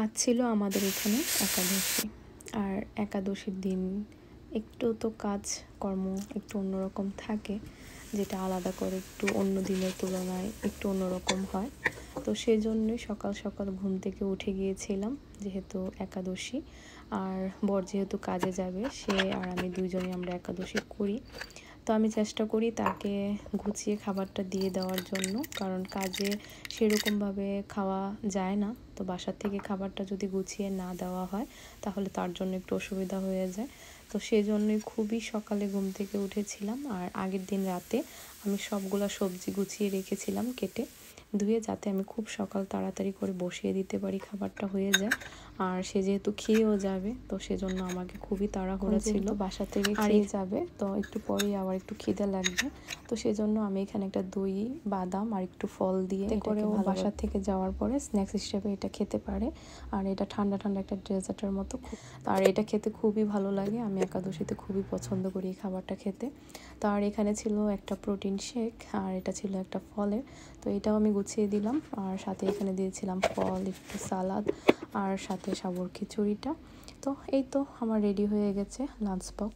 আজ ছিল আমাদের এখানে একাদশী। আর একাদশীর দিন একটু তো কাজকর্ম একটু অন্যরকম থাকে, যেটা আলাদা করে একটু অন্য দিনের তুলনায় একটু অন্যরকম হয়। তো সেজন্যই সকাল সকাল ঘুম থেকে উঠে গিয়েছিলাম, যেহেতু একাদশী। আর বর যেহেতু কাজে যাবে, সে আর আমি দুইজনেই আমরা একাদশী করি। তো আমি চেষ্টা করি তাকে গুছিয়ে খাবারটা দিয়ে দেওয়ার জন্য, কারণ কাজে সেরকমভাবে খাওয়া যায় না। তো বাসার থেকে খাবারটা যদি গুছিয়ে না দেওয়া হয় তাহলে তার জন্য একটু অসুবিধা হয়ে যায়। তো সেজন্যই খুবই সকালে ঘুম থেকে উঠেছিলাম। আর আগের দিন রাতে আমি সবগুলা সবজি গুছিয়ে রেখেছিলাম কেটে ধুয়ে, যাতে আমি খুব সকাল তাড়াতাড়ি করে বসিয়ে দিতে পারি, খাবারটা হয়ে যায়। আর সে যেহেতু খেয়েও যাবে, তো সেজন্য আমাকে খুবই তাড়াহুড়া ছিল, বাসা থেকে খেয়ে যাবে, তো একটু পরেই আবার একটু খিদে লাগবে। তো সেজন্য আমি এখানে একটা দই, বাদাম আর একটু ফল দিয়ে করে ও বাসা থেকে যাওয়ার পরে স্ন্যাক্স হিসেবে এটা খেতে পারে। আর এটা ঠান্ডা ঠান্ডা একটা ডেজার্টের মতো, আর এটা খেতে খুবই ভালো লাগে। আমি একাদশীতে খুবই পছন্দ করি এই খাবারটা খেতে। তো আর এখানে ছিল একটা প্রোটিন শেক, আর এটা ছিল একটা ফলের। তো এটাও আমি গুছিয়ে দিলাম, আর সাথে এখানে দিয়েছিলাম ফল, একটু সালাদ, আর সাথে সাবুর খিচুড়িটা। তো এই তো আমার রেডি হয়ে গেছে লাঞ্চ বক্স।